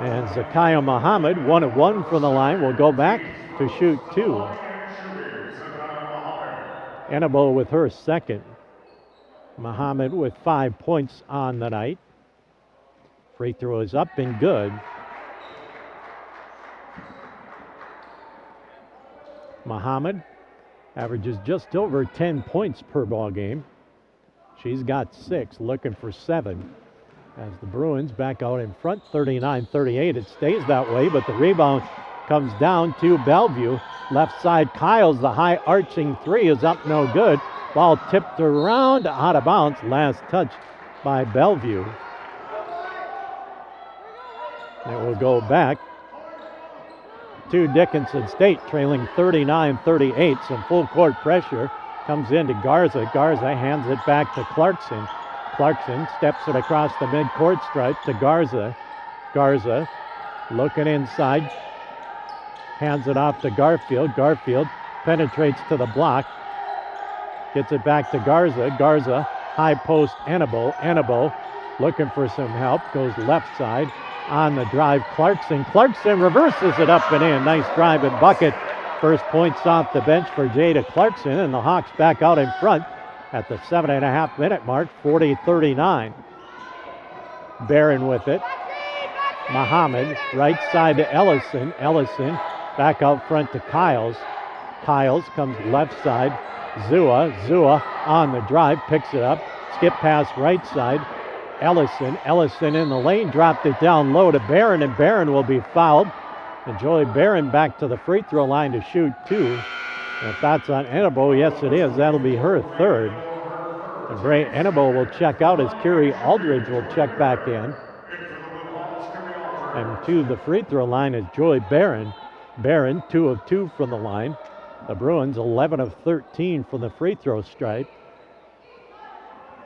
And Zakiya Muhammad, 1 of 1 from the line, will go back to shoot 2. Annabelle with her second. Muhammad with 5 points on the night. Free throw is up and good. Muhammad averages just over 10 points per ball game. She's got 6, looking for 7. As the Bruins back out in front, 39-38. It stays that way, but the rebound comes down to Bellevue. Left side, Kyles, the high arching three is up, no good. Ball tipped around, out of bounds. Last touch by Bellevue. It will go back to Dickinson State, trailing 39-38. Some full court pressure comes into Garza. Garza hands it back to Clarkson. Clarkson steps it across the midcourt stripe to Garza. Garza looking inside, hands it off to Garfield. Garfield penetrates to the block, gets it back to Garza. Garza, high post, Annabo. Annabo looking for some help, goes left side on the drive. Clarkson reverses it up and in. Nice drive and bucket. First points off the bench for Jada Clarkson, and the Hawks back out in front at the 7.5-minute mark, 40-39. Barron with it. Muhammad, right side to Ellison. Ellison back out front to Kyles. Kyles comes left side. Zua on the drive, picks it up. Skip pass right side. Ellison in the lane, dropped it down low to Barron, and Barron will be fouled. And Joey Barron back to the free throw line to shoot 2. And if that's on Annabo, yes it is. That'll be her third. And Bray Annabo will check out as Kiri Aldridge will check back in. And to the free throw line is Joey Barron. Barron, 2 of 2 from the line. The Bruins, 11 of 13 from the free throw stripe.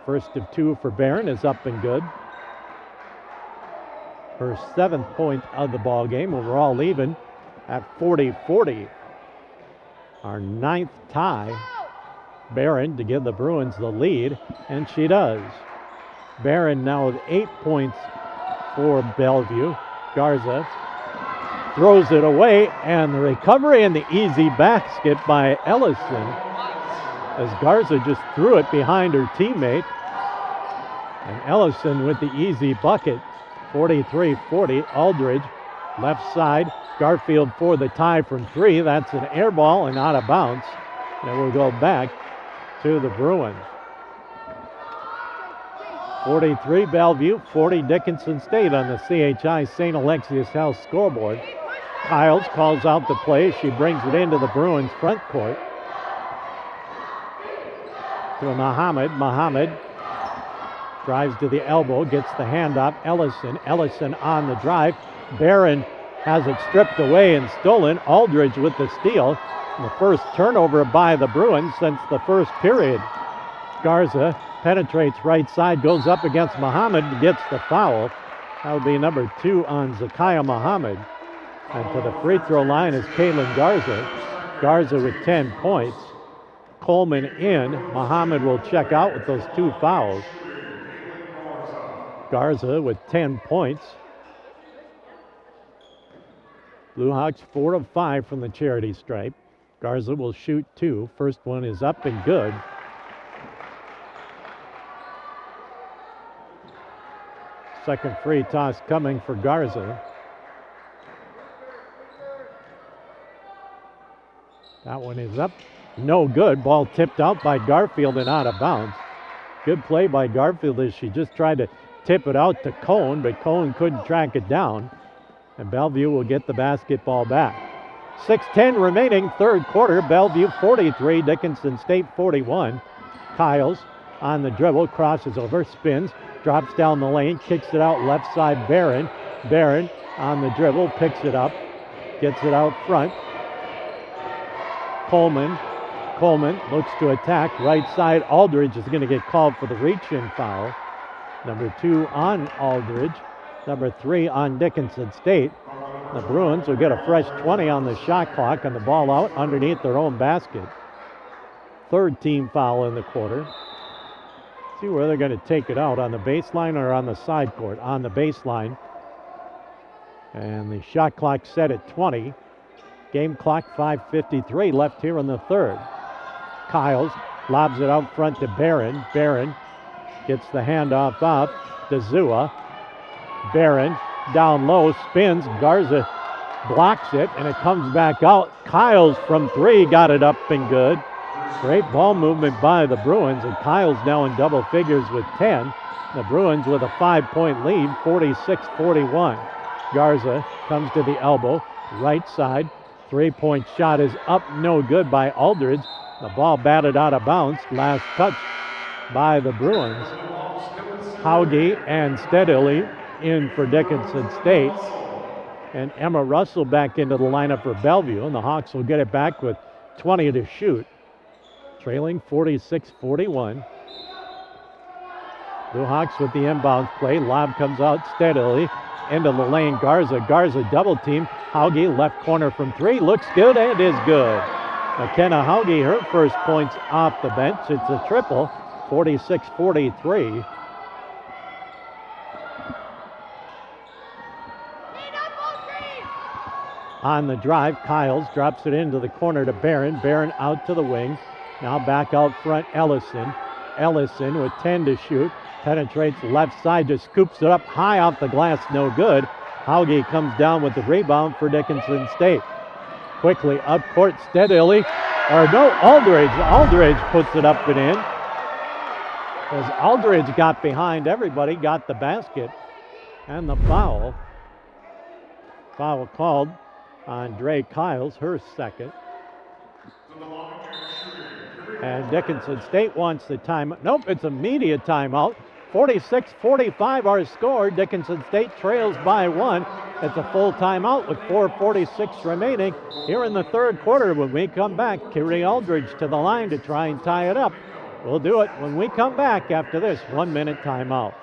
First of 2 for Barron is up and good. Her 7th point of the ball game. We're all even at 40-40. Our 9th tie. Barron to give the Bruins the lead, and she does. Barron now with 8 points for Bellevue. Garza throws it away, and the recovery and the easy basket by Ellison as Garza just threw it behind her teammate. And Ellison with the easy bucket, 43-40. Aldridge, left side. Garfield for the tie from 3. That's an air ball and out of bounds. And it will go back to the Bruins. 43 Bellevue, 40 Dickinson State on the CHI St. Alexius House scoreboard. Kyles calls out the play. She brings it into the Bruins front court. To Muhammad. Muhammad drives to the elbow, gets the handoff. Ellison on the drive. Barron has it stripped away and stolen. Aldridge with the steal. The first turnover by the Bruins since the first period. Garza penetrates right side, goes up against Muhammad, gets the foul. That'll be number 2 on Zakiya Muhammad. And to the free throw line is Caitlin Garza. Garza with 10 points. Coleman in. Muhammad will check out with those 2 fouls. Garza with 10 points. Blue Hawks 4 of 5 from the charity stripe. Garza will shoot 2. First one is up and good. Second free toss coming for Garza. That one is up. No good. Ball tipped out by Garfield and out of bounds. Good play by Garfield as she just tried to tip it out to Cohn, but Cohn couldn't track it down. And Bellevue will get the basketball back. 6:10 remaining, third quarter. Bellevue 43, Dickinson State 41. Kyles on the dribble, crosses over, spins, drops down the lane, kicks it out left side. Barron. Barron on the dribble, picks it up, gets it out front. Coleman. Coleman looks to attack. Right side, Aldridge is going to get called for the reach-in foul. Number 2 on Aldridge. Number 3 on Dickinson State. The Bruins will get a fresh 20 on the shot clock and the ball out underneath their own basket. Third team foul in the quarter. See where they're going to take it out, on the baseline or on the side court. On the baseline. And the shot clock set at 20. Game clock 5:53 left here in the third. Kiles lobs it out front to Barron. Barron gets the handoff off to Zua. Barron down low, spins. Garza blocks it, and it comes back out. Kiles from three got it up and good. Great ball movement by the Bruins, and Kiles now in double figures with 10. The Bruins with a 5-point lead, 46-41. Garza comes to the elbow, right side. Three-point shot is up, no good by Aldridge. The ball batted out of bounds. Last touch by the Bruins. Hauge and Steadily in for Dickinson State. And Emma Russell back into the lineup for Bellevue. And the Hawks will get it back with 20 to shoot. Trailing 46-41. Blue Hawks with the inbounds play. Lob comes out steadily into the lane. Garza double team. Hauge left corner from three. Looks good and is good. McKenna Hauge, her first points off the bench. It's a triple, 46-43. On the drive, Kiles drops it into the corner to Barron. Barron out to the wing. Now back out front, Ellison. Ellison with 10 to shoot. Penetrates left side, just scoops it up high off the glass, no good. Hauge comes down with the rebound for Dickinson State. Quickly up court, steadily. Aldridge. Aldridge puts it up and in. As Aldridge got behind everybody, got the basket and the foul. Foul called on Dre Kiles, her second. And Dickinson State wants the timeout. Nope, it's immediate timeout. 46-45 our score. Dickinson State trails by one. It's a full timeout with 4:46 remaining here in the third quarter. When we come back, Kerry Aldridge to the line to try and tie it up. We'll do it when we come back after this 1 minute timeout.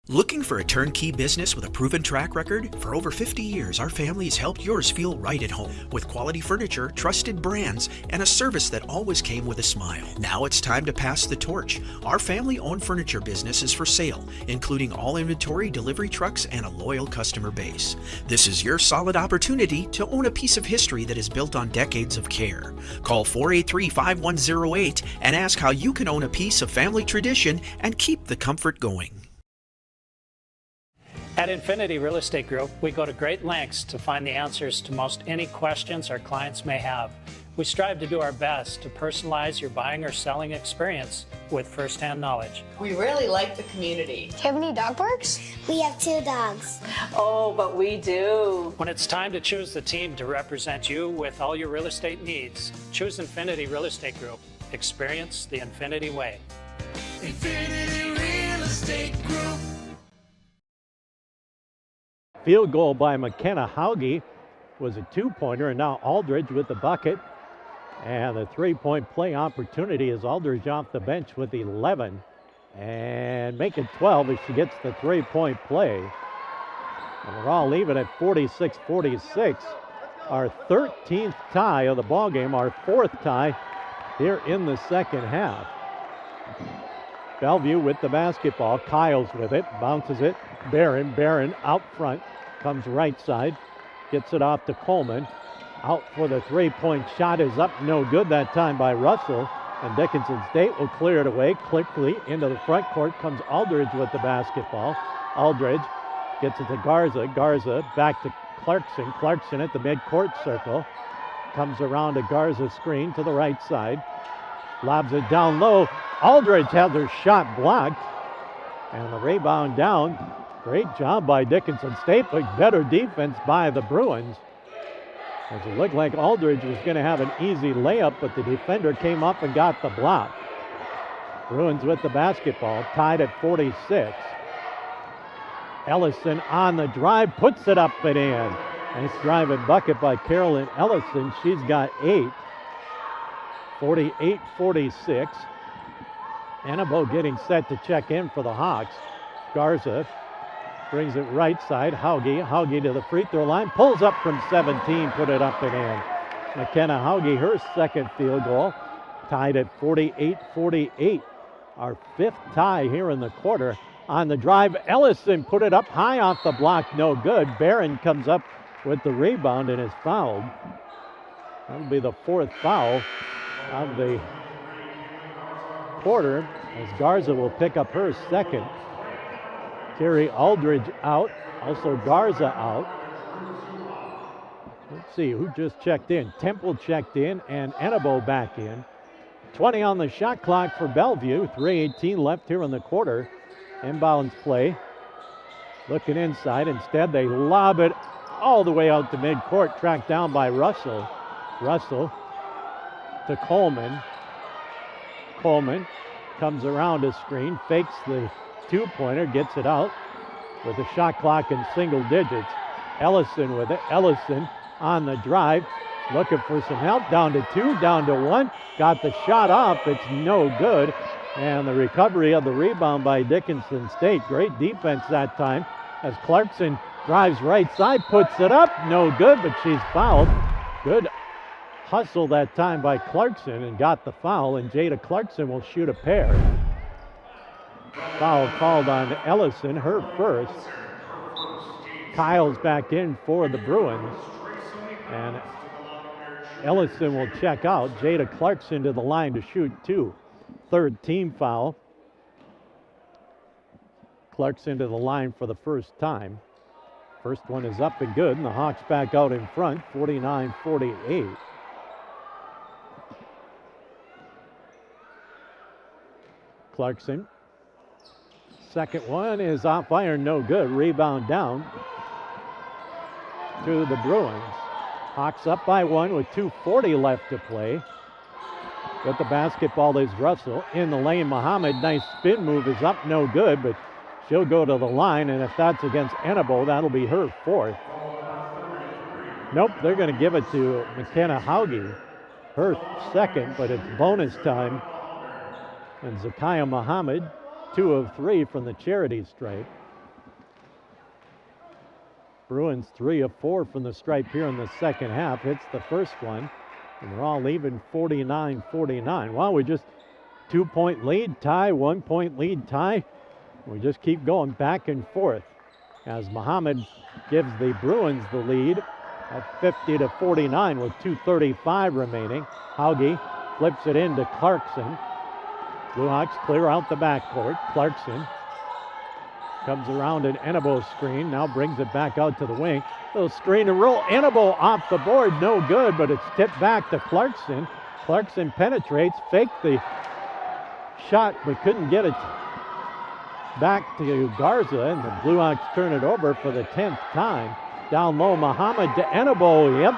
Looking for a turnkey business with a proven track record? For over 50 years, our family has helped yours feel right at home with quality furniture, trusted brands, and a service that always came with a smile. Now it's time to pass the torch. Our family-owned furniture business is for sale, including all inventory, delivery trucks, and a loyal customer base. This is your solid opportunity to own a piece of history that is built on decades of care. Call 483-5108 and ask how you can own a piece of family tradition and keep the comfort going. At Infinity Real Estate Group, we go to great lengths to find the answers to most any questions our clients may have. We strive to do our best to personalize your buying or selling experience with firsthand knowledge. We really like the community. Do you have any dog parks? We have 2 dogs. Oh, but we do. When it's time to choose the team to represent you with all your real estate needs, choose Infinity Real Estate Group. Experience the Infinity way. Infinity Real Estate Group. Field goal by McKenna Hauge was a 2-pointer, and now Aldridge with the bucket. And the 3-point play opportunity is Aldridge off the bench with 11. And make it 12 as she gets the 3-point play. And we're all even at 46-46. Our 13th tie of the ballgame, our 4th tie here in the second half. Bellevue with the basketball. Kiles with it, bounces it. Barron out front, comes right side, gets it off to Coleman. Out for the 3-point shot is up, no good that time by Russell. And Dickinson State will clear it away quickly into the front court. Comes Aldridge with the basketball. Aldridge gets it to Garza. Garza back to Clarkson. Clarkson at the midcourt circle. Comes around to Garza's screen to the right side. Lobs it down low. Aldridge has her shot blocked. And the rebound down. Great job by Dickinson State, but better defense by the Bruins. As it looked like Aldridge was going to have an easy layup, but the defender came up and got the block. Bruins with the basketball, tied at 46. Ellison on the drive, puts it up and in. Nice driving bucket by Carolyn Ellison. She's got 8. 48-46. Annabo getting set to check in for the Hawks. Garza brings it right side. Hauge to the free throw line. Pulls up from 17, put it up and in. McKenna Hauge, her second field goal. Tied at 48-48. Our 5th tie here in the quarter. on the drive. Ellison put it up high off the block, no good. Barron comes up with the rebound and is fouled. That'll be the fourth foul of the quarter as Garza will pick up her second. Carrie Aldridge out, also Garza out. Let's see who just checked in. Temple checked in and Enabo back in. 20 on the shot clock for Bellevue. 3:18 left here in the quarter. Inbounds play. Looking inside. Instead, they lob it all the way out to midcourt. Tracked down by Russell. Russell to Coleman. Coleman comes around a screen. Fakes the two-pointer. Gets it out with the shot clock in single digits. Ellison with it. Ellison on the drive. Looking for some help. Down to two. Down to one. Got the shot off. It's no good. And the recovery of the rebound by Dickinson State. Great defense that time as Clarkson drives right side, puts it up. No good, but she's fouled. Good hustle that time by Clarkson and got the foul, and Jada Clarkson will shoot a pair. Foul called on Ellison, her first. Kyle's back in for the Bruins, and Ellison will check out. Jada Clarkson to the line to shoot two. Third team foul. Clarkson to the line for the first time. First one is up and good, and the Hawks back out in front, 49-48. Clarkson. Second one is off iron, no good. Rebound down to the Bruins. Hawks up by one with 2:40 left to play. With the basketball is Russell. In the lane, Muhammad. Nice spin move is up, no good, but she'll go to the line, and if that's against Enabo, that'll be her fourth. Nope, they're going to give it to McKenna Hauge. Her second, but it's bonus time. And Zakiya Muhammad, 2 of 3 from the charity stripe. Bruins 3 of 4 from the stripe here in the second half. Hits the first one. And we're all even 49-49. Well, we just 2-point lead, tie, 1-point lead, tie. We just keep going back and forth as Muhammad gives the Bruins the lead at 50-49 with 2:35 remaining. Hauge flips it into Clarkson. Blue Hawks clear out the backcourt. Clarkson comes around an Enabo screen, now brings it back out to the wing. Little screen and roll. Enabo off the board, no good, but it's tipped back to Clarkson. Clarkson penetrates, faked the shot, but couldn't get it back to Garza, and the Blue Hawks turn it over for the 10th time. Down low, Muhammad to Enabo. Yep,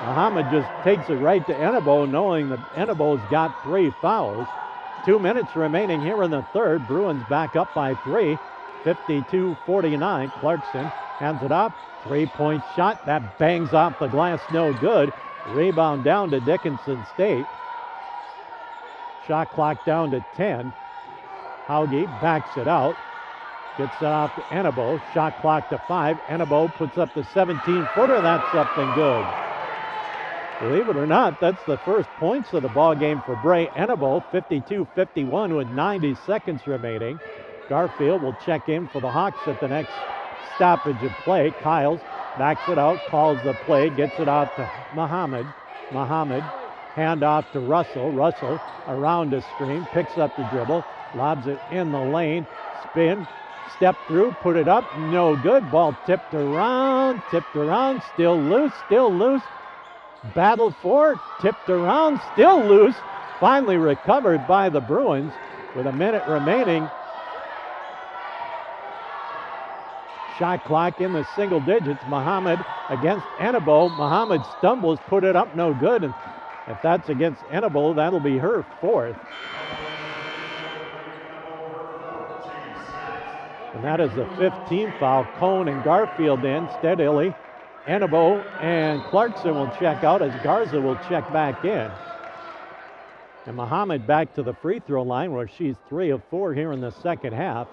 Muhammad just takes it right to Enabo, knowing that Enabo's got 3 fouls. 2 minutes remaining here in the third. Bruins back up by 3. 52-49. Clarkson hands it up. 3-point shot. That bangs off the glass. No good. Rebound down to Dickinson State. Shot clock down to 10. Hauge backs it out. Gets it off to Enabo. Shot clock to 5. Enabo puts up the 17-footer. That's up and good. Believe it or not, that's the first points of the ball game for Bray Enabo. 52-51 with 90 seconds remaining. Garfield will check in for the Hawks at the next stoppage of play. Kyles backs it out, calls the play, gets it out to Muhammad. Muhammad, hand off to Russell. Russell around the screen, picks up the dribble, lobs it in the lane, spin, step through, put it up, no good. Ball tipped around, still loose. Battle for, tipped around, still loose. Finally recovered by the Bruins with a minute remaining. Shot clock in the single digits. Muhammad against Enabo. Muhammad stumbles, put it up, no good. And if that's against Enabo, that'll be her fourth. And that is the 15th foul. Cone and Garfield in steadily. Enabo and Clarkson will check out as Garza will check back in. And Muhammad back to the free throw line where she's 3 of 4 here in the second half.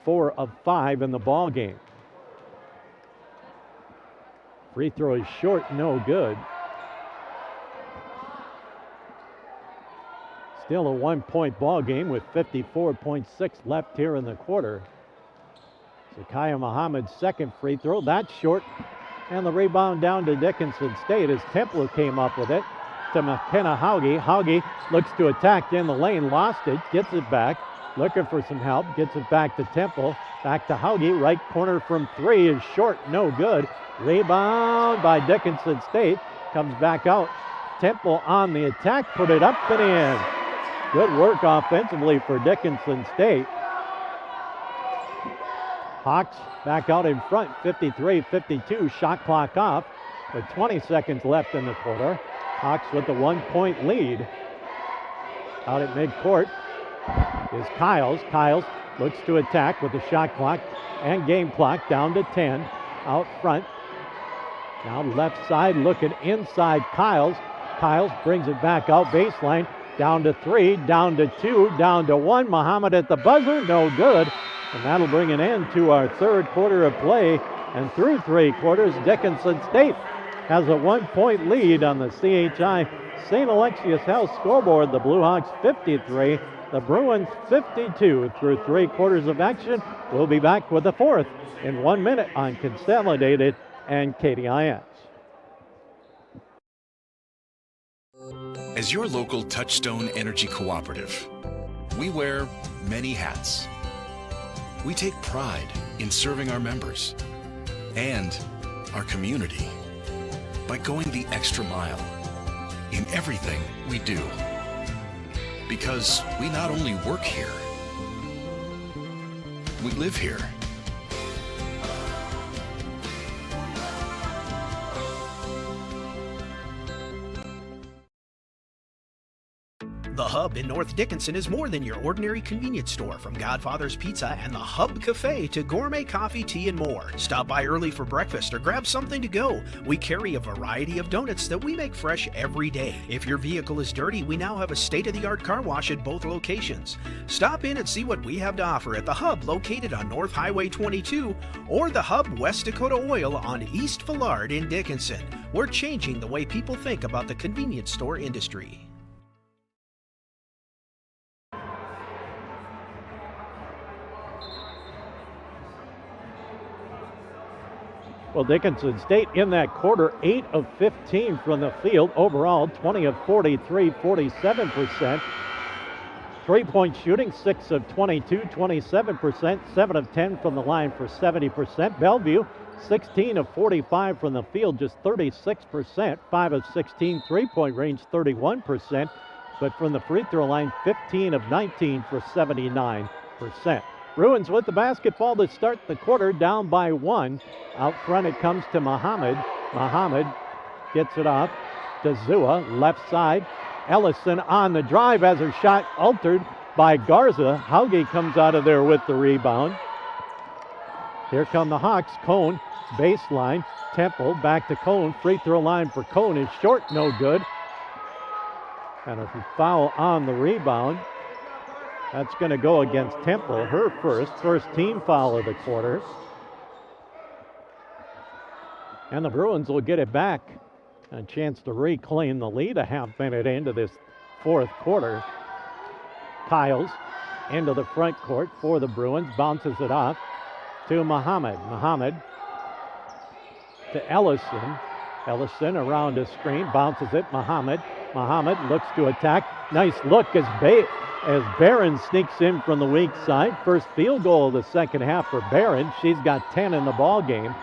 4 of 5 in the ball game. Free throw is short, no good. Still a 1-point ball game with 54.6 left here in the quarter. Zakiya Muhammad's second free throw. That's short. And the rebound down to Dickinson State as Temple came up with it to McKenna Hauge. Hauge looks to attack in the lane, lost it, gets it back, looking for some help, gets it back to Temple. Back to Hauge, right corner from three is short, no good. Rebound by Dickinson State, comes back out. Temple on the attack, put it up and in. Good work offensively for Dickinson State. Hawks back out in front, 53-52, shot clock off with 20 seconds left in the quarter. Hawks with the 1-point lead. Out at midcourt is Kyles. Kyles looks to attack with the shot clock and game clock down to 10. Out front. Now left side looking inside Kyles. Kyles brings it back out baseline. Down to 3, down to 2, down to 1. Muhammad at the buzzer, no good. And that'll bring an end to our third quarter of play. And through 3 quarters, Dickinson State has a 1-point lead on the CHI St. Alexius House scoreboard. The Blue Hawks 53, the Bruins 52 through 3 quarters of action. We'll be back with the fourth in 1 minute on Consolidated and KDIS. As your local Touchstone Energy Cooperative, we wear many hats. We take pride in serving our members and our community by going the extra mile in everything we do. Because we not only work here, we live here. The Hub in North Dickinson is more than your ordinary convenience store. From Godfather's Pizza and the Hub Cafe to gourmet coffee, tea, and more. Stop by early for breakfast or grab something to go. We carry a variety of donuts that we make fresh every day. If your vehicle is dirty, we now have a state-of-the-art car wash at both locations. Stop in and see what we have to offer at the Hub located on North Highway 22 or the Hub West Dakota Oil on East Villard in Dickinson. We're changing the way people think about the convenience store industry. Well, Dickinson State in that quarter, 8 of 15 from the field. Overall, 20 of 43, 47%. Three-point shooting, 6 of 22, 27%. 7 of 10 from the line for 70%. Bellevue, 16 of 45 from the field, just 36%. 5 of 16 three-point range, 31%. But from the free throw line, 15 of 19 for 79%. Bruins with the basketball to start the quarter, down by 1. Out front it comes to Muhammad. Muhammad gets it off to Zua, left side. Ellison on the drive, has her shot altered by Garza. Hauge comes out of there with the rebound. Here come the Hawks. Cone, baseline. Temple back to Cone. Free throw line for Cone is short, no good. And a foul on the rebound. That's going to go against Temple, her first team foul of the quarter. And the Bruins will get it back. A chance to reclaim the lead a half minute into this fourth quarter. Kyles into the front court for the Bruins, bounces it off to Muhammad. Muhammad to Ellison. Ellison around a screen, bounces it. Muhammad looks to attack. Nice look as Barron sneaks in from the weak side. First field goal of the second half for Barron. She's got 10 in the ball game.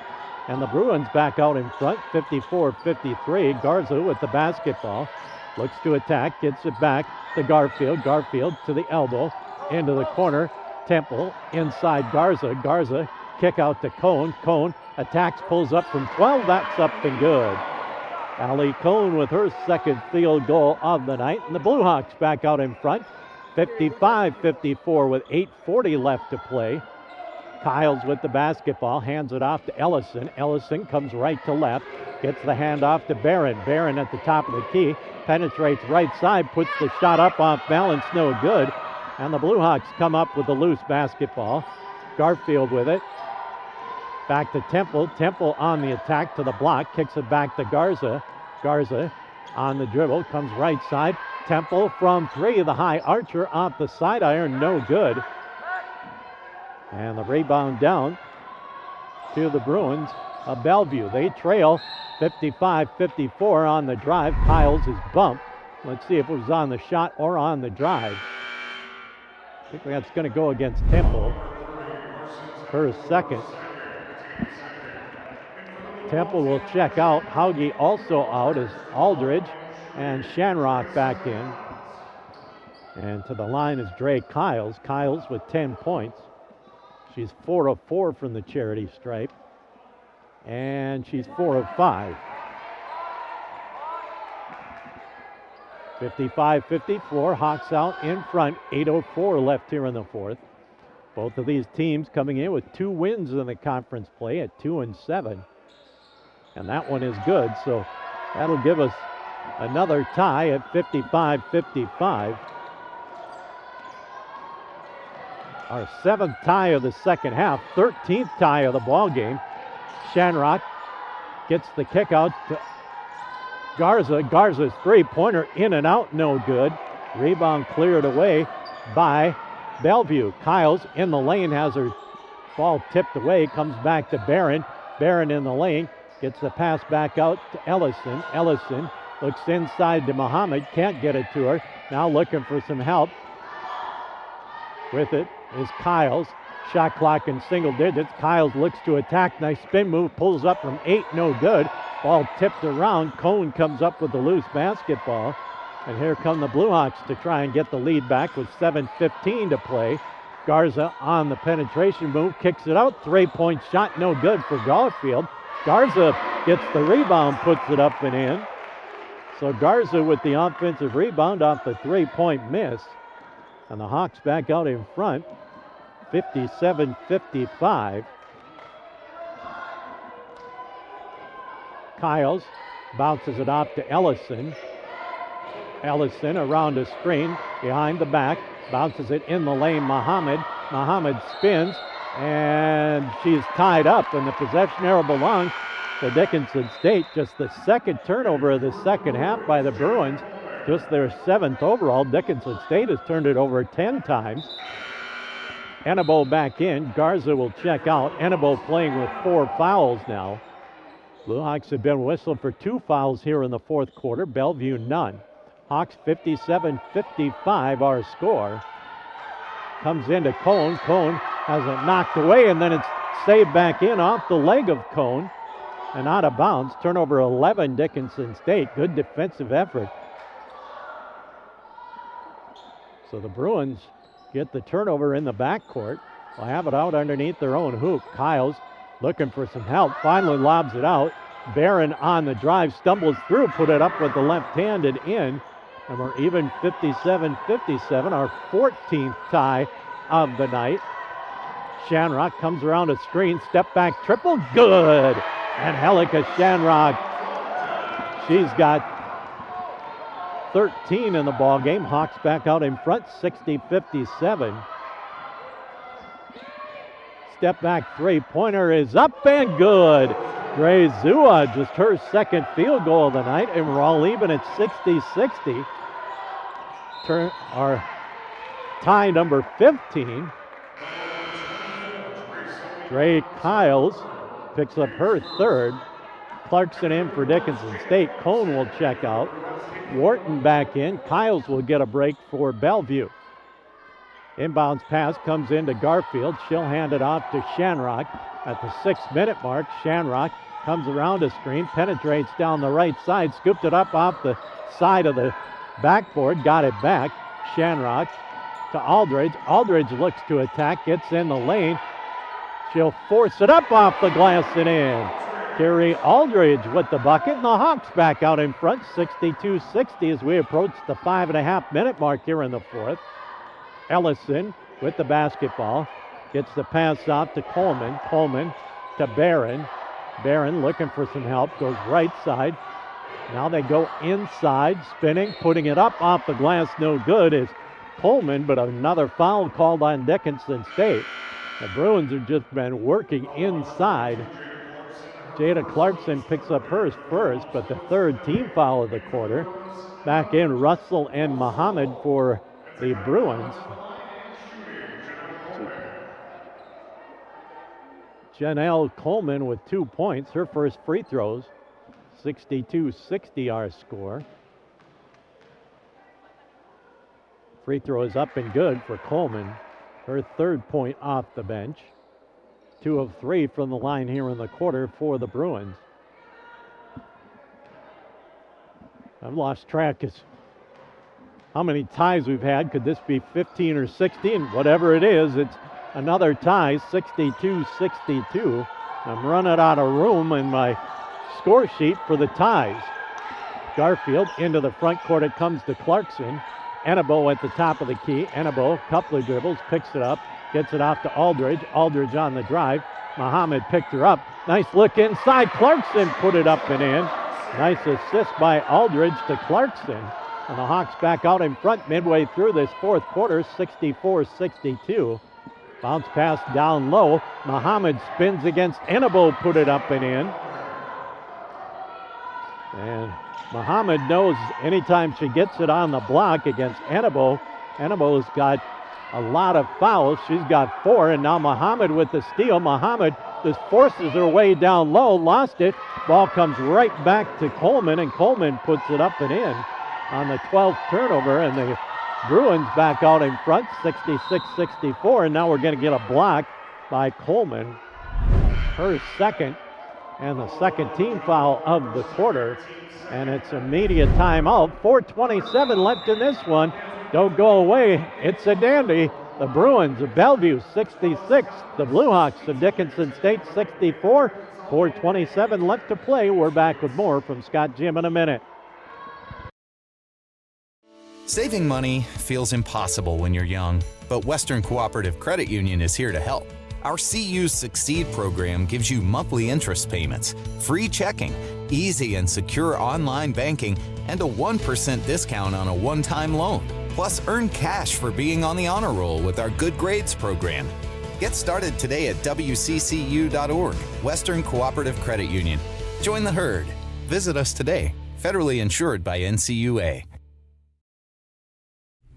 And the Bruins back out in front, 54-53. Garza with the basketball. Looks to attack, gets it back to Garfield. Garfield to the elbow, into the corner. Temple inside Garza. Garza kick out to Cone. Cone attacks, pulls up from 12. That's up and good. Allie Cone with her second field goal of the night. And the Blue Hawks back out in front, 55-54 with 8:40 left to play. Kyles with the basketball, hands it off to Ellison. Ellison comes right to left, gets the handoff to Barron. Barron at the top of the key, penetrates right side, puts the shot up off balance, no good. And the Blue Hawks come up with the loose basketball. Garfield with it. Back to Temple. Temple on the attack to the block, kicks it back to Garza. Garza on the dribble, comes right side, Temple from three, the high archer off the side iron, no good. And the rebound down to the Bruins of Bellevue. They trail 55-54 on the drive. Kiles is bumped. Let's see if it was on the shot or on the drive. I think that's going to go against Temple. Her second. Temple will check out. Hauge also out as Aldridge and Shanrock back in. And to the line is Dre Kiles. Kiles with 10 points. She's 4 of 4 from the charity stripe. And she's 4 of 5. 55-54, Hawks out in front. 8:04 left here in the fourth. Both of these teams coming in with 2 wins in the conference play at 2-7. And that one is good, so that'll give us another tie at 55-55. Our 7th tie of the second half, 13th tie of the ball game. Shanrock gets the kick out to Garza. Garza's three-pointer in and out, no good. Rebound cleared away by Bellevue. Kiles in the lane, has her ball tipped away, comes back to Barron. Barron in the lane, gets the pass back out to Ellison. Ellison looks inside to Muhammad, can't get it to her. Now looking for some help. With it is Kiles. Shot clock in single digits. Kiles looks to attack. Nice spin move. Pulls up from 8. No good. Ball tipped around. Cohn comes up with the loose basketball. And here come the Blue Hawks to try and get the lead back with 7:15 to play. Garza on the penetration move. Kicks it out. 3-point shot. No good for Garfield. Garza gets the rebound. Puts it up and in. So Garza with the offensive rebound off the 3-point miss. And the Hawks back out in front. 57-55. Kiles bounces it off to Ellison. Ellison around a screen behind the back. Bounces it in the lane. Muhammad spins. And she's tied up. And the possession arrow belongs to Dickinson State. Just the second turnover of the second half by the Bruins. Just their 7th overall. Dickinson State has turned it over 10 times. Enebo back in. Garza will check out. Enebo playing with 4 fouls now. Blue Hawks have been whistled for 2 fouls here in the fourth quarter. Bellevue none. Hawks 57-55 our score. Comes into Cohn. Cohn has it knocked away and then it's saved back in off the leg of Cohn and out of bounds. Turnover 11 Dickinson State. Good defensive effort. So the Bruins get the turnover in the backcourt. Will have it out underneath their own hoop. Kiles looking for some help. Finally lobs it out. Barron on the drive, stumbles through, put it up with the left-handed in. And we're even 57-57, our 14th tie of the night. Shanrock comes around a screen, step back triple, good. And Helika Shanrock, she's got 13 in the ball game. Hawks back out in front, 60-57. Step back three-pointer is up and good. Dre Zua, just her second field goal of the night, and we're all even at 60-60. Our tie number 15. Dre Kiles picks up her third. Clarkson in for Dickinson State. Cohn will check out. Wharton back in. Kiles will get a break for Bellevue. Inbounds pass comes into Garfield. She'll hand it off to Shanrock at the 6-minute mark. Shanrock comes around a screen, penetrates down the right side, scooped it up off the side of the backboard, got it back. Shanrock to Aldridge. Aldridge looks to attack, gets in the lane. She'll force it up off the glass and in. Carrie Aldridge with the bucket, and the Hawks back out in front, 62-60 as we approach the 5.5-minute mark here in the fourth. Ellison with the basketball, gets the pass off to Coleman. Coleman to Barron. Barron looking for some help, goes right side. Now they go inside, spinning, putting it up off the glass, no good is Coleman, but another foul called on Dickinson State. The Bruins have just been working inside. Jada Clarkson picks up hers first, but the third team foul of the quarter. Back in Russell and Muhammad for the Bruins. Janelle Coleman with 2 points, her first free throws. 62-60 our score. Free throw is up and good for Coleman. Her third point off the bench. 2 of 3 from the line here in the quarter for the Bruins. I've lost track as how many ties we've had. Could this be 15 or 16? Whatever it is, it's another tie, 62-62. I'm running out of room in my score sheet for the ties. Garfield into the front court. It comes to Clarkson. Annabo at the top of the key. Annabo, couple of dribbles, picks it up, gets it off to Aldridge. Aldridge on the drive. Muhammad picked her up. Nice look inside. Clarkson put it up and in. Nice assist by Aldridge to Clarkson. And the Hawks back out in front midway through this fourth quarter, 64-62. Bounce pass down low. Muhammad spins against Annabo, put it up and in. And Muhammad knows anytime she gets it on the block against Annabo, Annabo's got a lot of fouls. She's got 4, and now Muhammad with the steal. Muhammad just forces her way down low, lost it. Ball comes right back to Coleman, and Coleman puts it up and in on the 12th turnover, and the Bruins back out in front, 66-64, and now we're going to get a block by Coleman. Her second, and the second team foul of the quarter, and it's immediate timeout. 4:27 left in this one. Don't go away. It's a dandy. The Bruins of Bellevue 66. The Blue Hawks of Dickinson State 64. 4:27 left to play. We're back with more from Scott Jim in a minute. Saving money feels impossible when you're young, but Western Cooperative Credit Union is here to help. Our CU Succeed program gives you monthly interest payments, free checking, easy and secure online banking, and a 1% discount on a one-time loan. Plus, earn cash for being on the honor roll with our Good Grades program. Get started today at WCCU.org, Western Cooperative Credit Union. Join the herd. Visit us today. Federally insured by NCUA.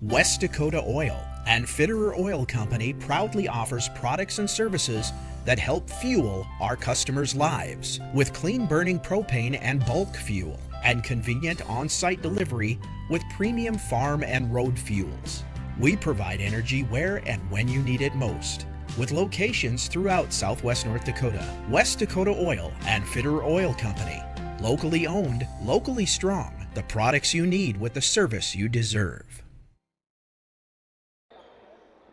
West Dakota Oil and Fitterer Oil Company proudly offers products and services that help fuel our customers' lives with clean burning propane and bulk fuel and convenient on-site delivery with premium farm and road fuels. We provide energy where and when you need it most with locations throughout Southwest North Dakota. West Dakota Oil and Fitterer Oil Company. Locally owned, locally strong. The products you need with the service you deserve.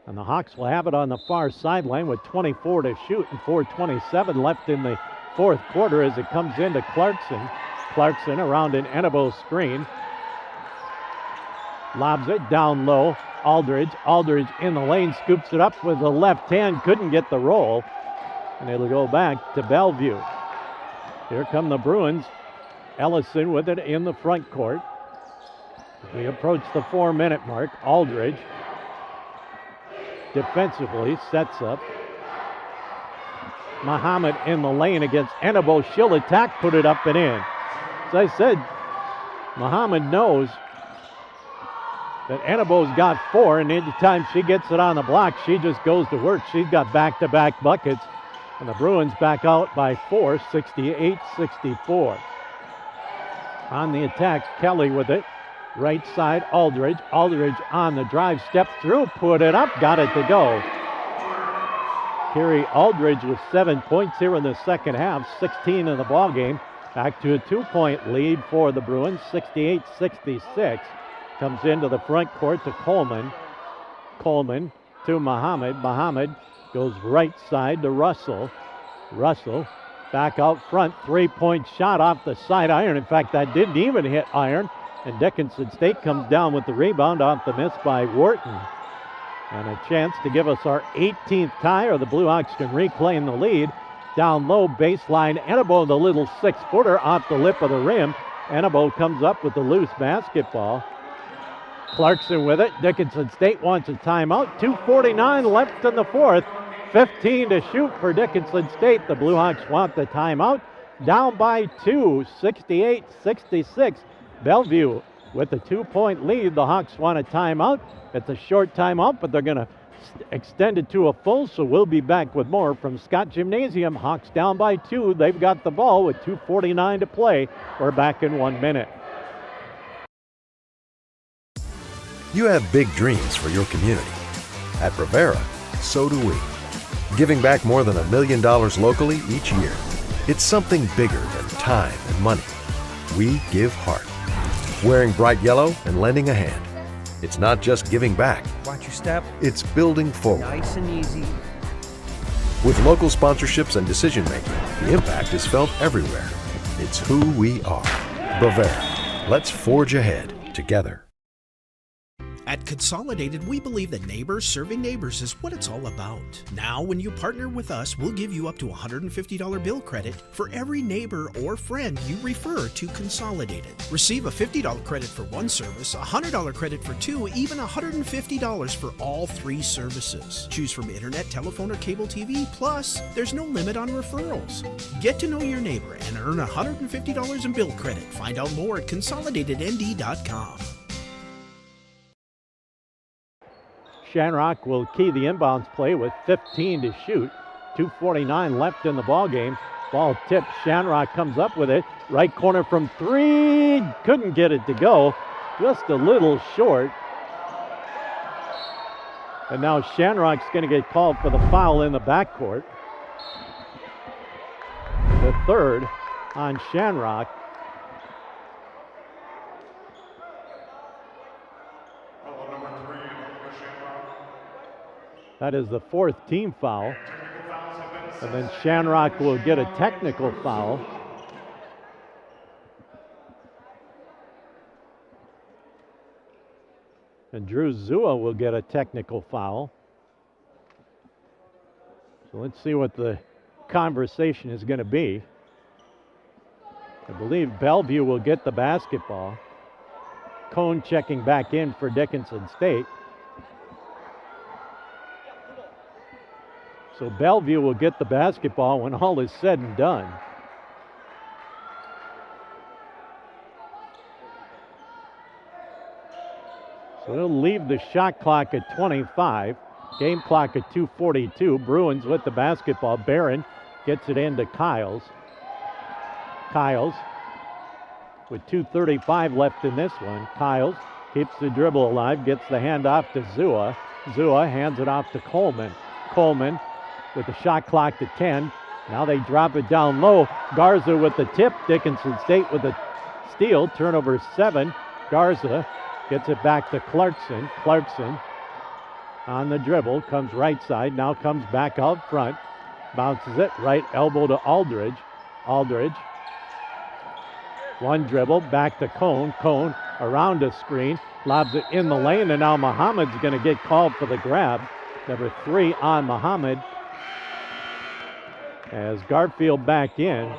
And the Hawks will have it on the far sideline with 24 to shoot and 4:27 left in the fourth quarter as it comes into Clarkson. Clarkson around an Annabo screen. Lobs it down low. Aldridge. Aldridge in the lane, scoops it up with the left hand. Couldn't get the roll. And it'll go back to Bellevue. Here come the Bruins. Ellison with it in the front court. We approach the 4-minute mark. Aldridge defensively sets up. Muhammad in the lane against Annabo. She'll attack, put it up and in. As I said, Muhammad knows that Annabo's got 4, and anytime she gets it on the block, she just goes to work. She's got back-to-back buckets, and the Bruins back out by 4, 68-64. On the attack, Kelly with it. Right side, Aldridge. Aldridge on the drive, steps through, put it up, got it to go. Carrie Aldridge with 7 points here in the second half, 16 in the ball game. Back to a 2-point lead for the Bruins, 68-66. Comes into the front court to Coleman. Coleman to Muhammad. Muhammad goes right side to Russell. Russell back out front, 3-point shot off the side iron. In fact, that didn't even hit iron. And Dickinson State comes down with the rebound off the miss by Wharton. And a chance to give us our 18th tie, or the Blue Hawks can reclaim the lead. Down low, baseline, Annabo, the little 6-footer off the lip of the rim. Annabo comes up with the loose basketball. Clarkson with it. Dickinson State wants a timeout. 2:49 left in the fourth. 15 to shoot for Dickinson State. The Blue Hawks want the timeout. down by 2, 68-66. Bellevue with a 2-point lead. The Hawks want a timeout. It's a short timeout, but they're going to extend it to a full, so we'll be back with more from Scott Gymnasium. Hawks down by 2. They've got the ball with 2:49 to play. We're back in 1 minute. You have big dreams for your community. At Rivera, so do we. Giving back more than $1 million locally each year. It's something bigger than time and money. We give heart. Wearing bright yellow and lending a hand. It's not just giving back. Watch your step. It's building forward. Nice and easy. With local sponsorships and decision making, the impact is felt everywhere. It's who we are. Bravera. Let's forge ahead together. At Consolidated, we believe that neighbors serving neighbors is what it's all about. Now, when you partner with us, we'll give you up to $150 bill credit for every neighbor or friend you refer to Consolidated. Receive a $50 credit for one service, a $100 credit for two, even $150 for all three services. Choose from internet, telephone, or cable TV. Plus, there's no limit on referrals. Get to know your neighbor and earn $150 in bill credit. Find out more at consolidatednd.com. Shamrock will key the inbounds play with 15 to shoot. 2:49 left in the ball game. Ball tipped. Shamrock comes up with it. Right corner from 3. Couldn't get it to go. Just a little short. And now Shamrock's going to get called for the foul in the backcourt. The third on Shamrock. That is the fourth team foul. And then Shamrock will get a technical foul. And Drew Zua will get a technical foul. So let's see what the conversation is going to be. I believe Bellevue will get the basketball. Cone checking back in for Dickinson State. So Bellevue will get the basketball when all is said and done. So they'll leave the shot clock at 25. Game clock at 2:42. Bruins with the basketball. Barron gets it into Kiles. Kiles with 2:35 left in this one. Kiles keeps the dribble alive, gets the handoff to Zua. Zua hands it off to Coleman. Coleman with the shot clock to 10. Now they drop it down low. Garza with the tip. Dickinson State with the steal. Turnover 7. Garza gets it back to Clarkson. Clarkson on the dribble. Comes right side. Now comes back out front. Bounces it. Right elbow to Aldridge. Aldridge. One dribble. Back to Cone. Cone around a screen. Lobs it in the lane. And now Muhammad's going to get called for the grab. Number 3 on Muhammad. As Garfield back in,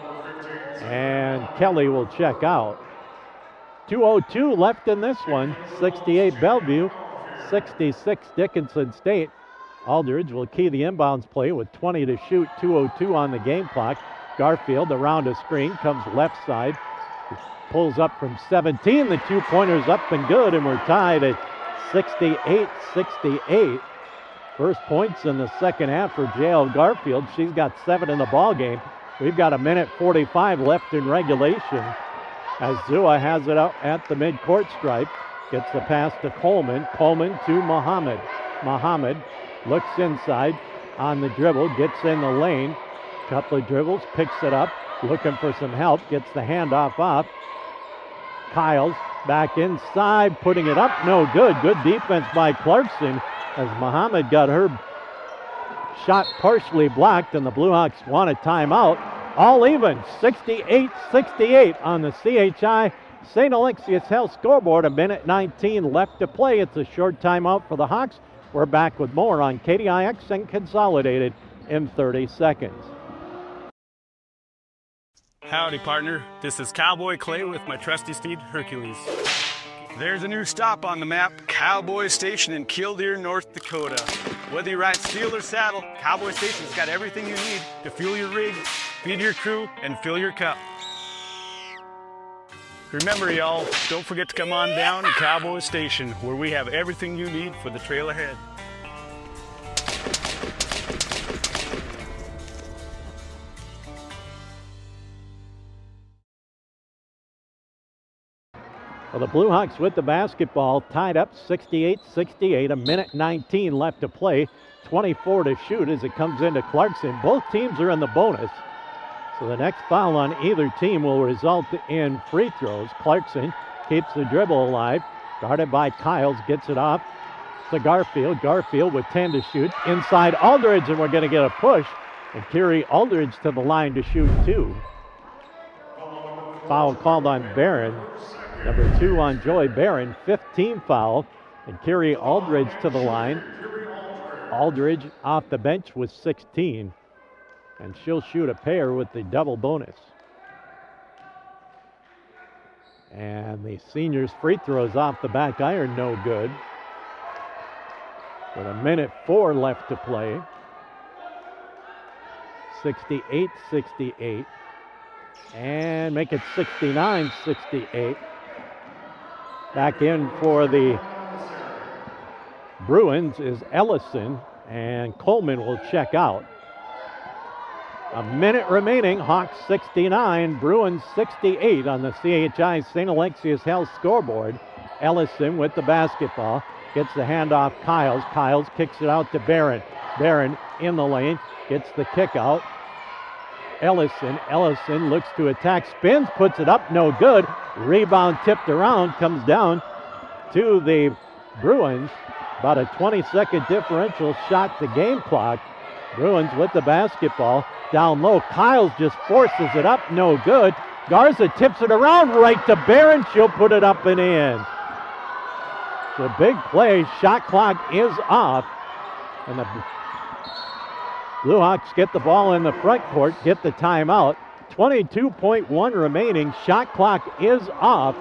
and Kelly will check out. 2:02 left in this one. 68 Bellevue, 66 Dickinson State. Aldridge will key the inbounds play with 20 to shoot. 2:02 on the game clock. Garfield around a screen, comes left side, pulls up from 17. The two-pointer's up and good, and we're tied at 68-68. First points in the second half for J.L. Garfield. She's got 7 in the ball game. We've got 1:45 left in regulation as Zua has it out at the midcourt stripe. Gets the pass to Coleman. Coleman to Muhammad. Muhammad looks inside on the dribble, gets in the lane. Couple of dribbles, picks it up, looking for some help, gets the handoff off. Kiles back inside, putting it up, no good. Good defense by Clarkson as Muhammad got her shot partially blocked, and the Blue Hawks want a timeout. All even, 68-68 on the CHI St. Alexius Health scoreboard. 1:19 left to play. It's a short timeout for the Hawks. We're back with more on KDIX and Consolidated in 30 seconds. Howdy, partner. This is Cowboy Clay with my trusty steed, Hercules. There's a new stop on the map, Cowboy Station in Killdeer, North Dakota. Whether you ride steel or saddle, Cowboy Station's got everything you need to fuel your rig feed your crew, and fill your cup. Remember, y'all, don't forget to come on down to Cowboy Station, where we have everything you need for the trail ahead. Well, the Blue Hawks with the basketball, tied up 68-68, a minute 19 left to play, 24 to shoot as it comes into Clarkson. Both teams are in the bonus, so the next foul on either team will result in free throws. Clarkson keeps the dribble alive, guarded by Kiles, gets it off to Garfield. Garfield with 10 to shoot, inside Aldridge, and we're going to get a push and carry Aldridge to the line to shoot 2. Foul called on Barron. Number 2 on Joy Barron, 15 foul, and Kerry Aldridge to the line. Aldridge off the bench with 16, and she'll shoot a pair with the double bonus. And the seniors' free throws off the back iron, no good. With a minute 4 left to play. 68-68, and make it 69-68. Back in for the Bruins is Ellison, and Coleman will check out. A minute remaining, Hawks 69, Bruins 68 on the CHI St. Alexius Health scoreboard. Ellison with the basketball, gets the handoff Kiles. Kiles kicks it out to Barron. Barron in the lane, gets the kick out. Ellison looks to attack, spins, puts it up, no good. Rebound tipped around, comes down to the Bruins. About a 20-second differential shot the game clock. Bruins with the basketball down low. Kiles just forces it up, no good. Garza tips it around right to Barron. She'll put it up and in. So big play, shot clock is off. And the Blue Hawks get the ball in the front court, get the timeout. 22.1 remaining, shot clock is off,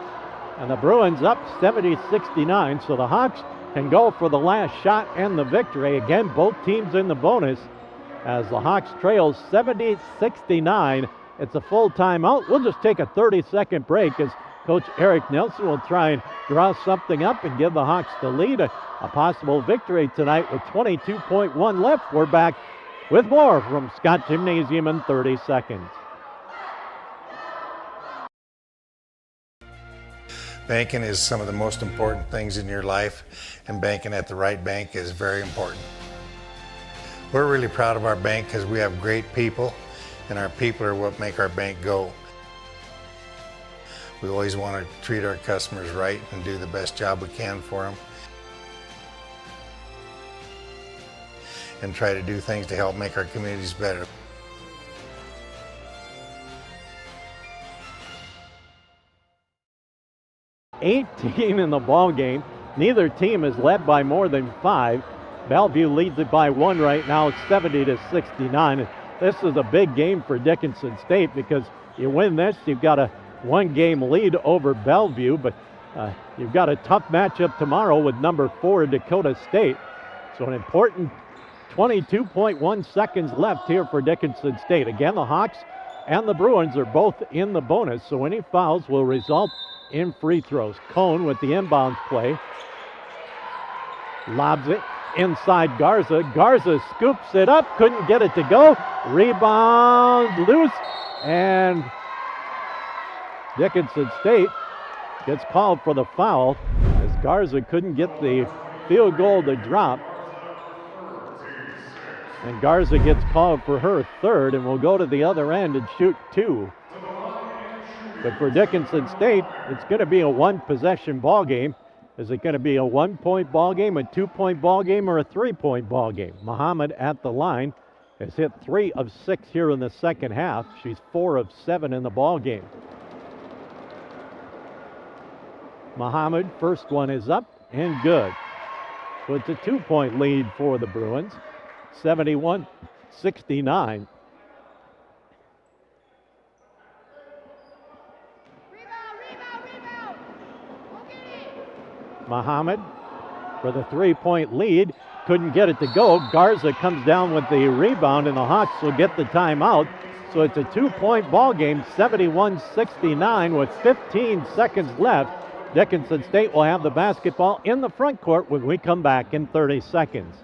and the Bruins up 70-69, so the Hawks can go for the last shot and the victory. Again, both teams in the bonus as the Hawks trail 70-69. It's a full timeout. We'll just take a 30-second break as Coach Eric Nelson will try and draw something up and give the Hawks the lead. A possible victory tonight with 22.1 left. We're back with more from Scott Gymnasium in 30 seconds. Banking is some of the most important things in your life, and banking at the right bank is very important. We're really proud of our bank because we have great people, and our people are what make our bank go. We always want to treat our customers right and do the best job we can for them, and try to do things to help make our communities better. $18 in the ball game. Neither team is led by more than 5. Bellevue leads it by 1 right now, 70-69. This is a big game for Dickinson State because you win this, you've got a 1-game lead over Bellevue, but you've got a tough matchup tomorrow with number 4 Dakota State. So an important 22.1 seconds left here for Dickinson State. Again, the Hawks and the Bruins are both in the bonus, so any fouls will result in free throws. Cone with the inbounds play. Lobs it inside Garza. Garza scoops it up, couldn't get it to go. Rebound loose, and Dickinson State gets called for the foul as Garza couldn't get the field goal to drop. And Garza gets called for her 3rd and will go to the other end and shoot 2. But for Dickinson State, it's going to be a 1-possession ball game. Is it going to be a 1-point ball game, a 2-point ball game, or a 3-point ball game? Muhammad at the line has hit 3 of 6 here in the second half. She's 4 of 7 in the ball game. Muhammad, first one is up and good. So it's a 2-point lead for the Bruins, 71-69. Muhammad for the 3-point lead. Couldn't get it to go. Garza comes down with the rebound, and the Hawks will get the timeout. So it's a 2-point ball game, 71-69 with 15 seconds left. Dickinson State will have the basketball in the front court when we come back in 30 seconds.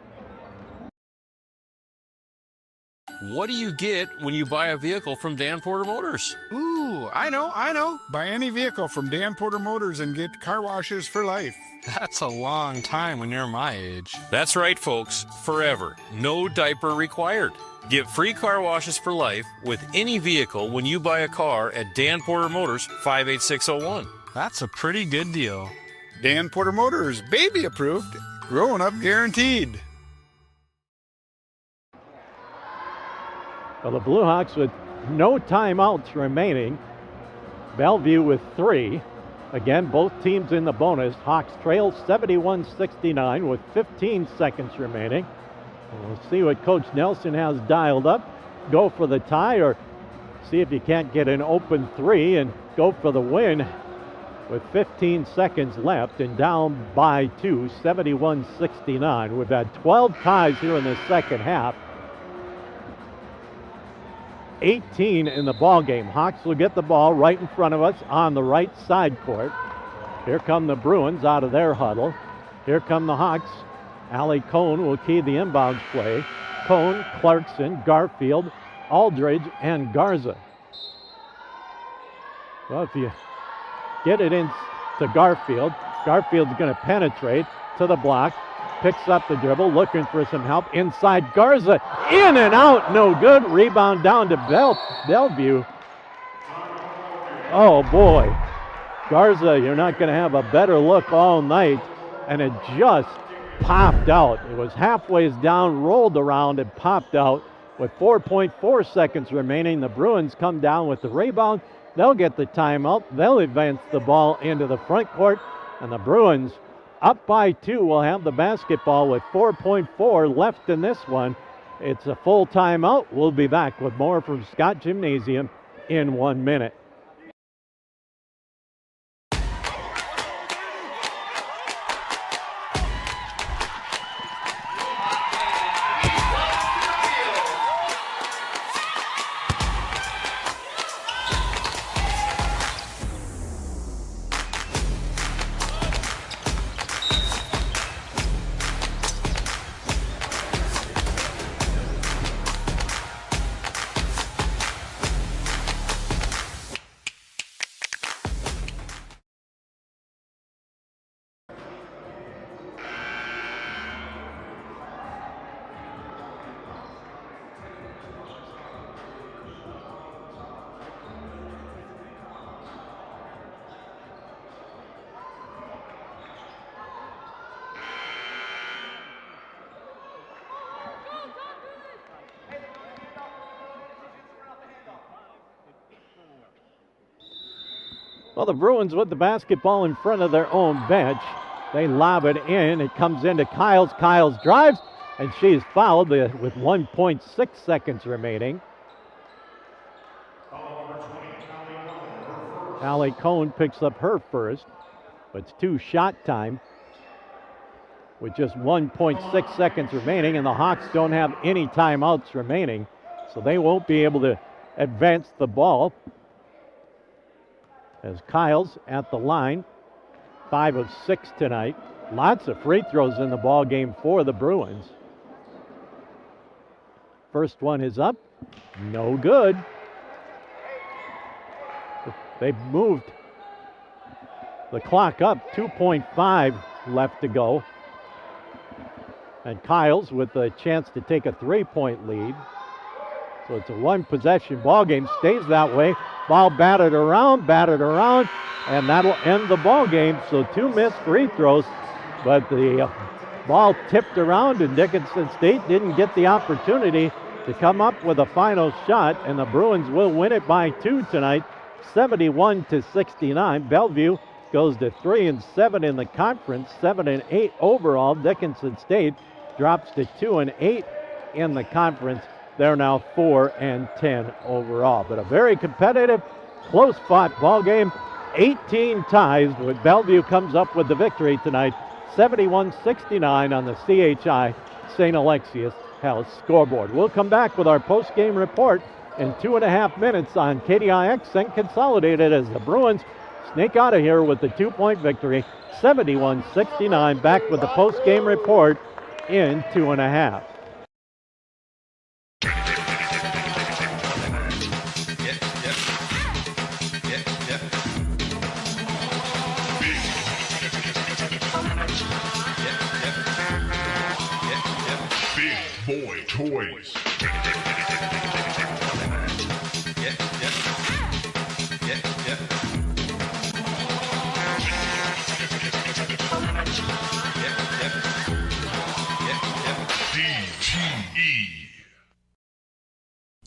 What do you get when you buy a vehicle from Dan Porter Motors? Ooh, I know. Buy any vehicle from Dan Porter Motors and get car washes for life. That's a long time when you're my age. That's right, folks. Forever. No diaper required. Get free car washes for life with any vehicle when you buy a car at Dan Porter Motors, 58601. That's a pretty good deal. Dan Porter Motors, baby approved, growing up guaranteed. Well, the Blue Hawks with no timeouts remaining. Bellevue with 3. Again, both teams in the bonus. Hawks trail 71-69 with 15 seconds remaining. And we'll see what Coach Nelson has dialed up. Go for the tie or see if you can't get an open 3 and go for the win with 15 seconds left and down by 2, 71-69. We've had 12 ties here in the second half. 18 in the ball game. Hawks will get the ball right in front of us on the right side court. Here come the Bruins out of their huddle. Here come the Hawks. Allie Cohn will key the inbounds play. Cohn, Clarkson, Garfield, Aldridge, and Garza. Well, if you get it in to Garfield, Garfield's going to penetrate to the block. Picks up the dribble, looking for some help. Inside, Garza, in and out, no good. Rebound down to Bellevue. Oh, boy. Garza, you're not going to have a better look all night. And it just popped out. It was halfway down, rolled around, and popped out. With 4.4 seconds remaining, the Bruins come down with the rebound. They'll get the timeout. They'll advance the ball into the front court. And the Bruins, up by 2, will have the basketball with 4.4 left in this one. It's a full timeout. We'll be back with more from Scott Gymnasium in 1 minute. Well, the Bruins with the basketball in front of their own bench. They lob it in. It comes into Kiles. Kiles drives, and she's fouled with 1.6 seconds remaining. Allie Cohn picks up her first, but it's 2 shot time with just 1.6 seconds remaining, and the Hawks don't have any timeouts remaining, so they won't be able to advance the ball. As Kiles at the line, 5 of 6 tonight. Lots of free throws in the ball game for the Bruins. First one is up, no good. They've moved the clock up, 2.5 left to go. And Kiles with a chance to take a 3-point lead. So it's a 1-possession ball game, stays that way. Ball batted around, and that'll end the ball game. So 2 missed free throws, but the ball tipped around, and Dickinson State didn't get the opportunity to come up with a final shot, and the Bruins will win it by 2 tonight, 71-69. Bellevue goes to 3-7 in the conference, 7-8 overall. Dickinson State drops to 2-8 in the conference. They're now 4-10 overall. But a very competitive, close-fought ball game. 18 ties, with Bellevue comes up with the victory tonight, 71-69 on the CHI St. Alexius House scoreboard. We'll come back with our post-game report in 2.5 minutes on KDIX and Consolidated as the Bruins sneak out of here with the 2-point victory, 71-69. Back with the post-game report in 2.5. Big Boy Toys.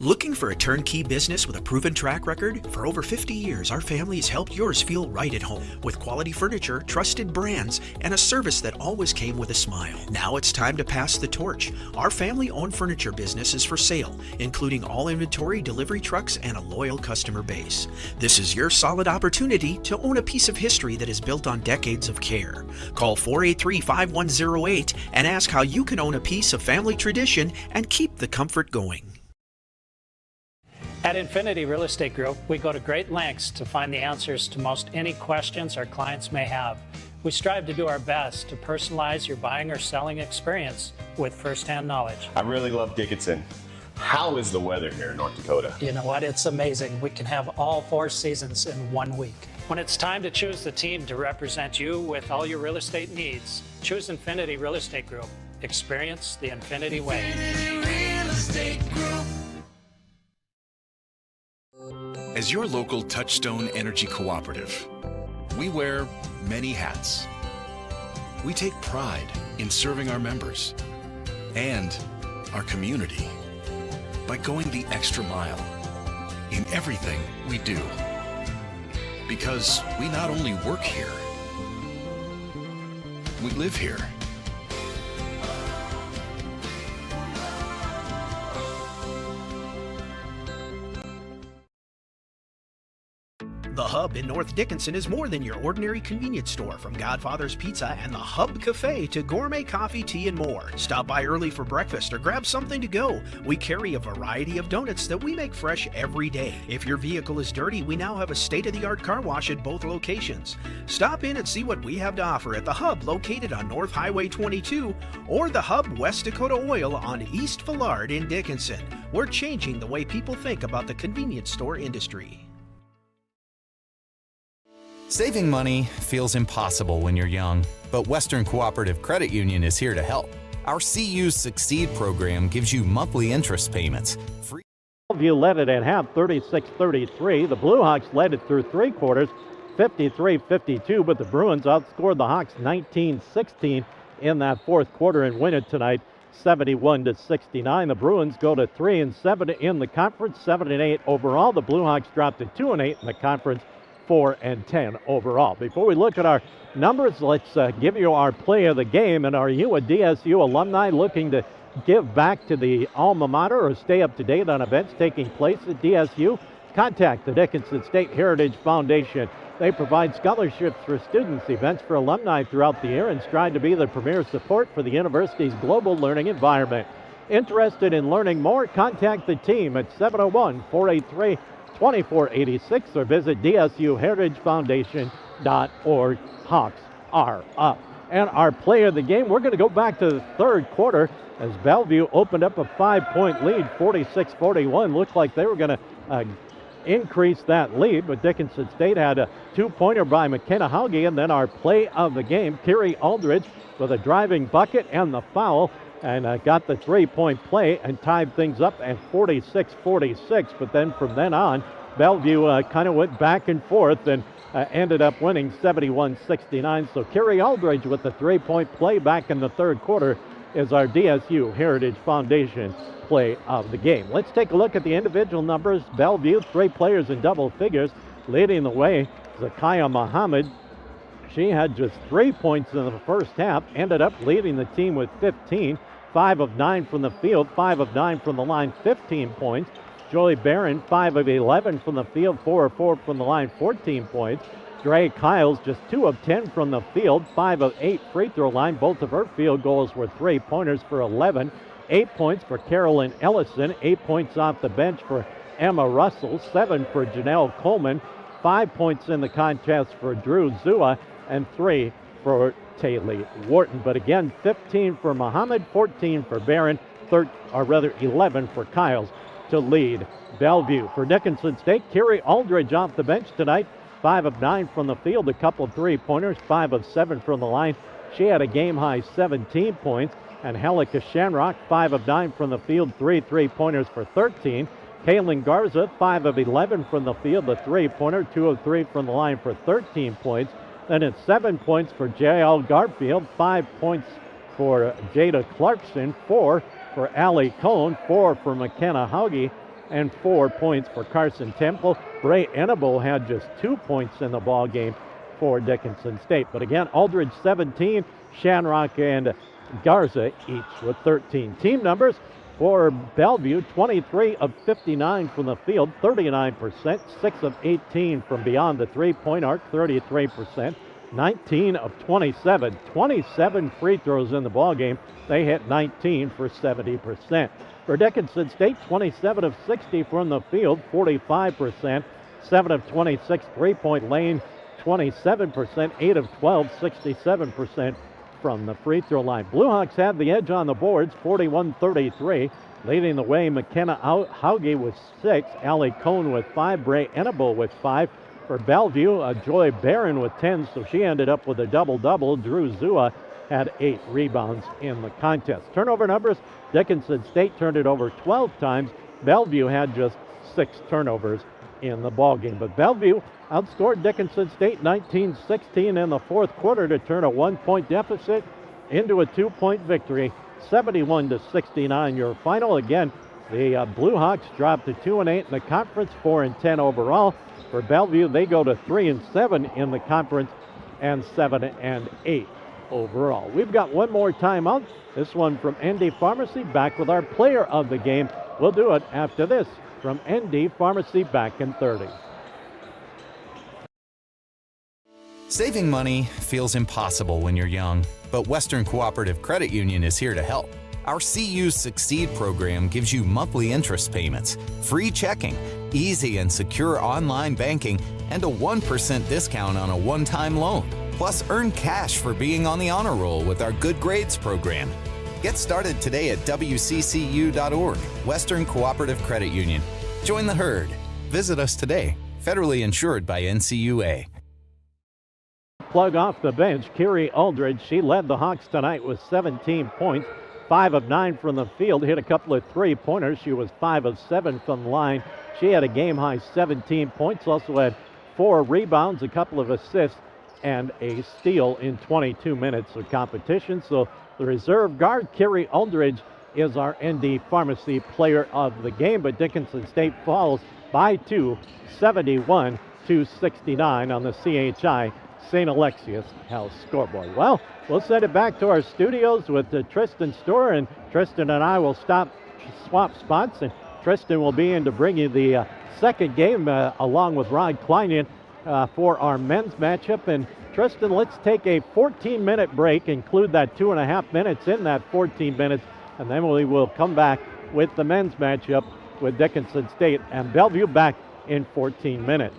Looking for a turnkey business with a proven track record? For over 50 years, our family has helped yours feel right at home with quality furniture, trusted brands, and a service that always came with a smile. Now it's time to pass the torch. Our family-owned furniture business is for sale, including all inventory, delivery trucks, and a loyal customer base. This is your solid opportunity to own a piece of history that is built on decades of care. Call 483-5108 and ask how you can own a piece of family tradition and keep the comfort going. At Infinity Real Estate Group, we go to great lengths to find the answers to most any questions our clients may have. We strive to do our best to personalize your buying or selling experience with firsthand knowledge. I really love Dickinson. How is the weather here in North Dakota? You know what? It's amazing. We can have all 4 seasons in 1 week. When it's time to choose the team to represent you with all your real estate needs, choose Infinity Real Estate Group. Experience the Infinity way. Infinity Real Estate Group. As your local Touchstone Energy Cooperative, we wear many hats. We take pride in serving our members and our community by going the extra mile in everything we do. Because we not only work here, we live here. The Hub in North Dickinson is more than your ordinary convenience store. From Godfather's Pizza and the Hub Cafe to gourmet coffee, tea, and more. Stop by early for breakfast or grab something to go. We carry a variety of donuts that we make fresh every day. If your vehicle is dirty, we now have a state-of-the-art car wash at both locations. Stop in and see what we have to offer at the Hub located on North Highway 22 or the Hub West Dakota Oil on East Villard in Dickinson. We're changing the way people think about the convenience store industry. Saving money feels impossible when you're young, but Western Cooperative Credit Union is here to help. Our CU's Succeed program gives you monthly interest payments. Bellevue led it at half, 36-33. The Blue Hawks led it through 3 quarters, 53-52, but the Bruins outscored the Hawks 19-16 in that 4th quarter and win it tonight, 71-69. The Bruins go to 3-7 in the conference, 7-8 overall. The Blue Hawks dropped to 2-8 in the conference, 4-10 overall. Before we look at our numbers, let's give you our play of the game. And are you a DSU alumni looking to give back to the alma mater or stay up to date on events taking place at DSU? Contact the Dickinson State Heritage Foundation. They provide scholarships for students, events for alumni throughout the year, and strive to be the premier support for the university's global learning environment. Interested in learning more? Contact the team at 701-483-2486 or visit dsuheritagefoundation.org. Hawks are up. And our play of the game, we're going to go back to the 3rd quarter as Bellevue opened up a 5-point lead, 46-41. Looked like they were going to increase that lead, but Dickinson State had a 2-pointer by McKenna Hauge. And then our play of the game, Kerry Aldridge with a driving bucket and the foul, and got the 3-point play and tied things up at 46-46. But then from then on, Bellevue kind of went back and forth and ended up winning 71-69. So Kerry Aldridge with the 3-point play back in the 3rd quarter is our DSU Heritage Foundation play of the game. Let's take a look at the individual numbers. Bellevue, 3 players in double figures. Leading the way, Zakiya Muhammad. She had just 3 points in the first half, ended up leading the team with 15. 5 of 9 from the field, 5 of 9 from the line, 15 points. Joey Barron, 5 of 11 from the field, 4 of 4 from the line, 14 points. Dre Kyles, just 2 of 10 from the field, 5 of 8 free throw line. Both of her field goals were 3-pointers for 11. 8 points for Carolyn Ellison, 8 points off the bench for Emma Russell, 7 for Janelle Coleman, 5 points in the contest for Drew Zua, and 3 for Taylor Wharton. But again, 15 for Muhammad, 14 for Barron, 11 for Kyles to lead Bellevue. For Dickinson State, Carrie Aldridge off the bench tonight, 5 of 9 from the field, a couple of three-pointers, 5 of 7 from the line. She had a game-high 17 points. And Helika Shamrock, 5 of 9 from the field, 3 three-pointers for 13. Kaylin Garza, 5 of 11 from the field, a three-pointer, 2 of 3 from the line for 13 points. Then it's 7 points for J.L. Garfield, 5 points for Jada Clarkson, 4 for Allie Cohn, 4 for McKenna Hauge, and 4 points for Carson Temple. Bray Enable had just 2 points in the ball game for Dickinson State. But again, Aldridge 17, Shamrock and Garza each with 13. Team numbers for Bellevue: 23 of 59 from the field, 39%, 6 of 18 from beyond the three-point arc, 33%, 19 of 27, 27 free throws in the ball game. They hit 19 for 70%. For Dickinson State, 27 of 60 from the field, 45%, 7 of 26 three-point lane, 27%, 8 of 12, 67% from the free throw line. Blue Hawks had the edge on the boards, 41-33. Leading the way, McKenna Hauge with 6, Allie Cohn with 5, Bray Enable with 5. For Bellevue, Joy Barron with 10, so she ended up with a double-double. Drew Zua had 8 rebounds in the contest. Turnover numbers, Dickinson State turned it over 12 times. Bellevue had just 6 turnovers in the ballgame. But Bellevue outscored Dickinson State 19-16 in the fourth quarter to turn a 1-point deficit into a 2-point victory, 71-69 your final. Again, the Blue Hawks dropped to 2-8 in the conference, 4-10 overall. For Bellevue, they go to 3-7 in the conference and 7-8 overall. We've got one more timeout. This one from ND Pharmacy. Back with our player of the game. We'll do it after this from ND Pharmacy, back in 30. Saving money feels impossible when you're young, but Western Cooperative Credit Union is here to help. Our CU Succeed program gives you monthly interest payments, free checking, easy and secure online banking, and a 1% discount on a one-time loan. Plus, earn cash for being on the honor roll with our Good Grades program. Get started today at wccu.org. Western Cooperative Credit Union. Join the herd. Visit us today. Federally insured by NCUA. Plug off the bench, Carrie Aldridge. She led the Hawks tonight with 17 points, 5 of 9 from the field, hit a couple of three-pointers. She was 5 of 7 from the line. She had a game-high 17 points, also had 4 rebounds, a couple of assists, and a steal in 22 minutes of competition. So the reserve guard, Carrie Aldridge, is our ND Pharmacy player of the game, but Dickinson State falls by 2, 71-69 on the CHI St. Alexius House scoreboard. Well, we'll send it back to our studios with Tristan Storr, and Tristan and I will swap spots, and Tristan will be in to bring you the second game along with Rod Kleinian for our men's matchup. And Tristan, let's take a 14-minute break, include that 2.5 minutes in that 14 minutes, and then we will come back with the men's matchup with Dickinson State and Bellevue back in 14 minutes.